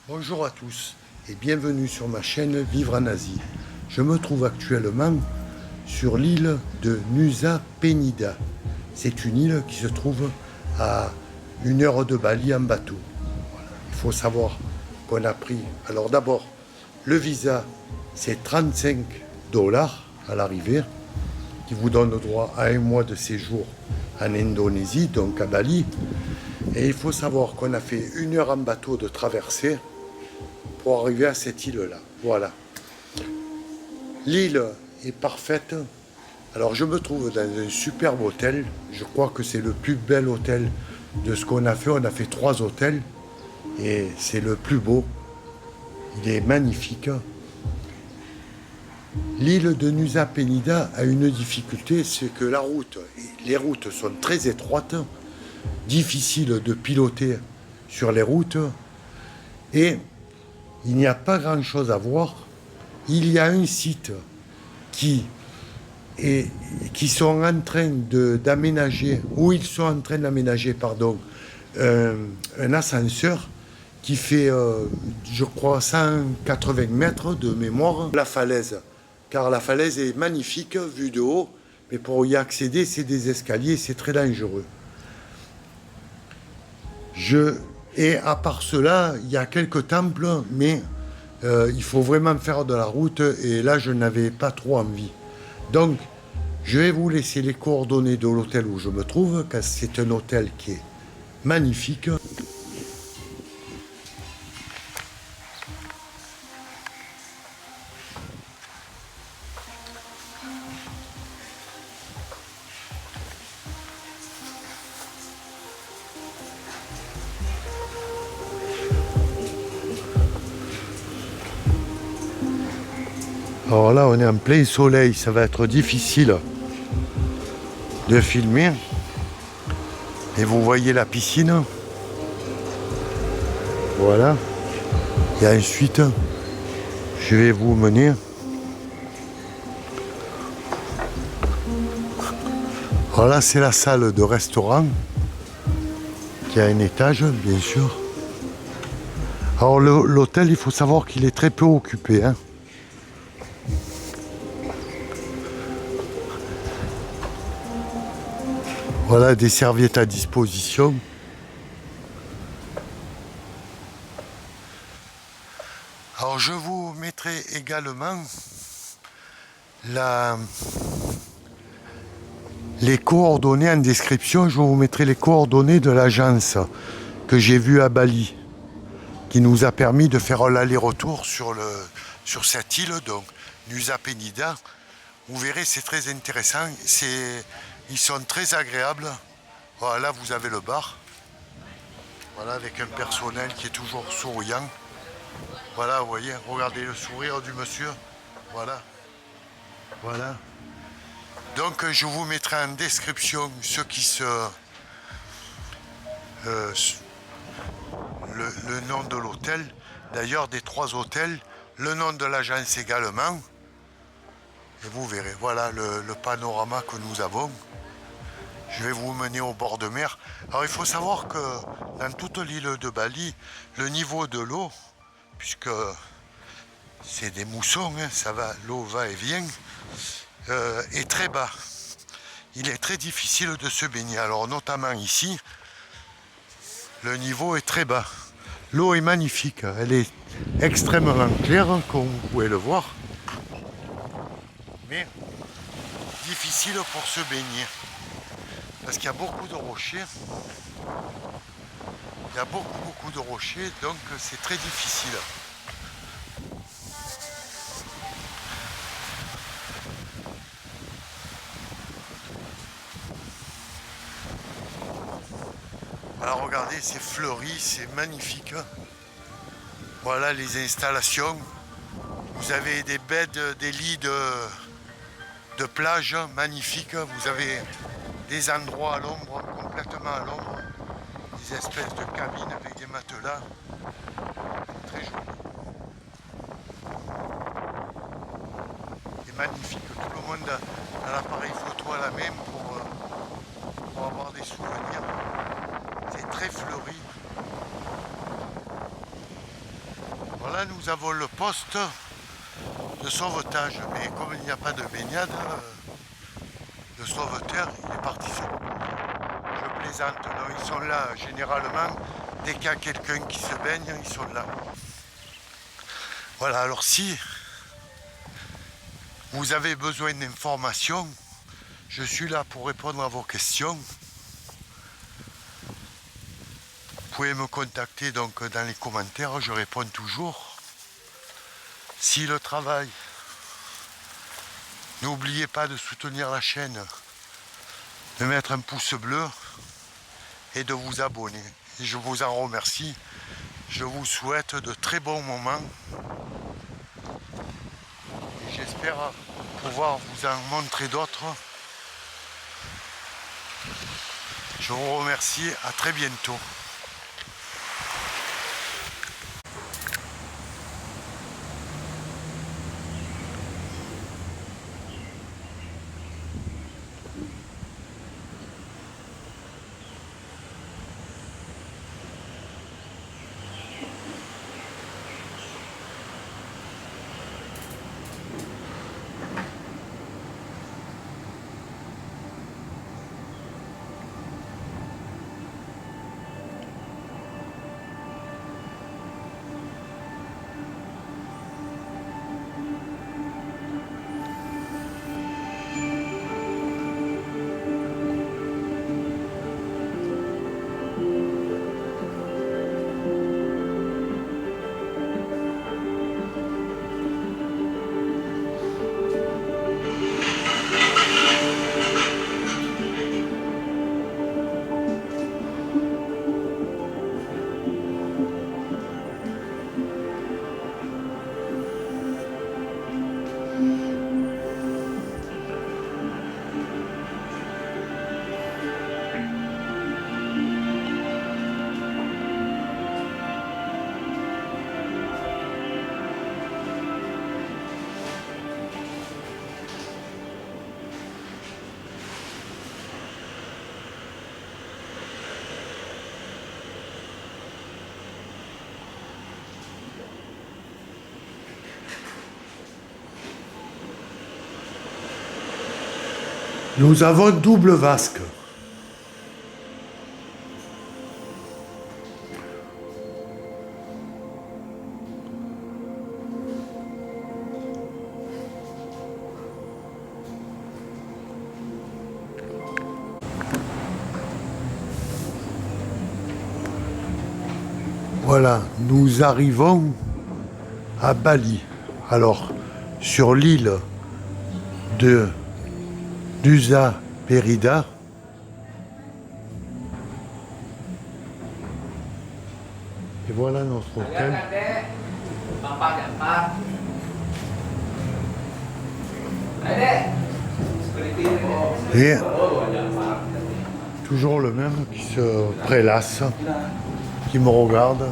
Bonjour à tous et bienvenue sur ma chaîne Vivre en Asie. Je me trouve actuellement sur l'île de Nusa Penida. C'est une île qui se trouve à 1 heure de Bali en bateau. Voilà. Il faut savoir qu'on a pris, alors d'abord, le visa c'est 35 dollars à l'arrivée, qui vous donne droit à 1 mois de séjour en Indonésie, donc à Bali. Et il faut savoir qu'on a fait 1 heure en bateau de traversée pour arriver à cette île-là. Voilà. L'île est parfaite. Alors je me trouve dans un superbe hôtel. Je crois que c'est le plus bel hôtel de ce qu'on a fait. On a fait 3 hôtels et c'est le plus beau. Il est magnifique. L'île de Nusa Penida a une difficulté, c'est que les routes sont très étroites, difficiles de piloter sur les routes et il n'y a pas grand-chose à voir. Il y a un site qui sont en train d'aménager, où ils sont en train d'aménager, pardon, un ascenseur qui fait, je crois, 180 mètres de mémoire, la falaise. Car la falaise est magnifique vue de haut, mais pour y accéder, c'est des escaliers, c'est très dangereux. Et à part cela, il y a quelques temples, mais il faut vraiment faire de la route, et là, je n'avais pas trop envie. Donc, je vais vous laisser les coordonnées de l'hôtel où je me trouve, car c'est un hôtel qui est magnifique. Alors là, on est en plein soleil, ça va être difficile de filmer. Et vous voyez la piscine. Voilà. Et ensuite, je vais vous mener. Voilà, c'est la salle de restaurant qui a un étage, bien sûr. Alors l'hôtel, il faut savoir qu'il est très peu occupé, hein. Voilà, des serviettes à disposition. Alors je vous mettrai également les coordonnées en description. Je vous mettrai les coordonnées de l'agence que j'ai vue à Bali, qui nous a permis de faire l'aller-retour sur cette île, donc Nusa Penida. Vous verrez, c'est très intéressant. Ils sont très agréables. Voilà, vous avez le bar. Voilà, avec un personnel qui est toujours souriant. Voilà, vous voyez, regardez le sourire du monsieur. Voilà. Voilà. Donc, je vous mettrai en description le nom de l'hôtel. D'ailleurs, des 3 hôtels. Le nom de l'agence également. Et vous verrez, voilà le panorama que nous avons. Je vais vous mener au bord de mer. Alors il faut savoir que dans toute l'île de Bali, le niveau de l'eau, puisque c'est des moussons, hein, l'eau va et vient, est très bas. Il est très difficile de se baigner. Alors notamment ici, le niveau est très bas. L'eau est magnifique, elle est extrêmement claire, comme vous pouvez le voir. Mais difficile pour se baigner. Parce qu'il y a beaucoup de rochers. Il y a beaucoup de rochers, donc c'est très difficile. Alors regardez, c'est fleuri, c'est magnifique. Voilà les installations. Vous avez des beds, des lits de plage magnifiques. Vous avez des endroits à l'ombre, complètement à l'ombre. Des espèces de cabines avec des matelas. Très joli. Et magnifique. Tout le monde a l'appareil photo à la main pour avoir des souvenirs. C'est très fleuri. là, nous avons le poste de sauvetage. Mais comme il n'y a pas de baignade, le sauveteur, il est parti se reposer. Je plaisante, non, ils sont là généralement. Dès qu'il y a quelqu'un qui se baigne, ils sont là. Voilà, alors si vous avez besoin d'informations, je suis là pour répondre à vos questions. Vous pouvez me contacter donc dans les commentaires, je réponds toujours. Si le travail, n'oubliez pas de soutenir la chaîne, de mettre un pouce bleu et de vous abonner. Et je vous en remercie. Je vous souhaite de très bons moments. Et j'espère pouvoir vous en montrer d'autres. Je vous remercie. À très bientôt. Nous avons double vasque. Voilà, nous arrivons à Bali. Alors, sur l'île de Nusa Penida. Et voilà notre hôtel. Et toujours le même qui se prélasse, qui me regarde.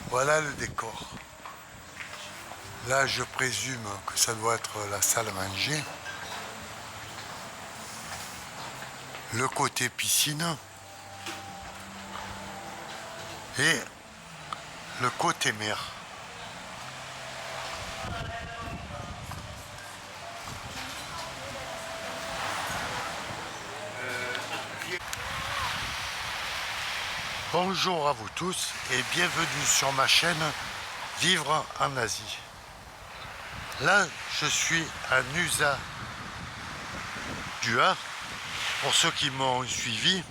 Voilà le décor. Là, je présume que ça doit être la salle à manger. Le côté piscine. Et le côté mer. Bonjour à vous tous et bienvenue sur ma chaîne Vivre en Asie. Là, je suis à Nusa Dua. Pour ceux qui m'ont suivi,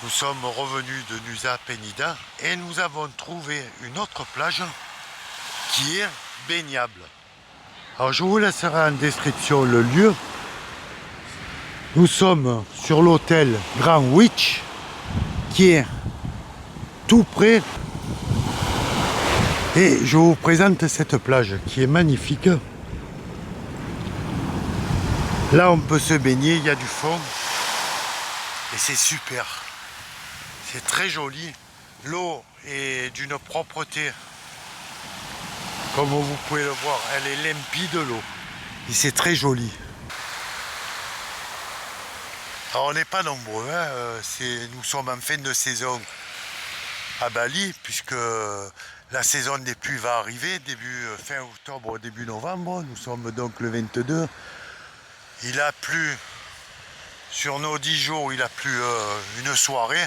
nous sommes revenus de Nusa Penida et nous avons trouvé une autre plage qui est baignable. Alors je vous laisserai en description le lieu. Nous sommes sur l'hôtel Grand Witch qui est tout près. Et je vous présente cette plage qui est magnifique. Là on peut se baigner, il y a du fond. Et c'est super. C'est très joli. L'eau est d'une propreté. Comme vous pouvez le voir, elle est limpide l'eau. Et c'est très joli. Alors on n'est pas nombreux, hein, nous sommes en fin de saison à Bali, puisque la saison des pluies va arriver, fin octobre, début novembre. Nous sommes donc le 22. Il a plu, sur nos 10 jours, il a plu une soirée.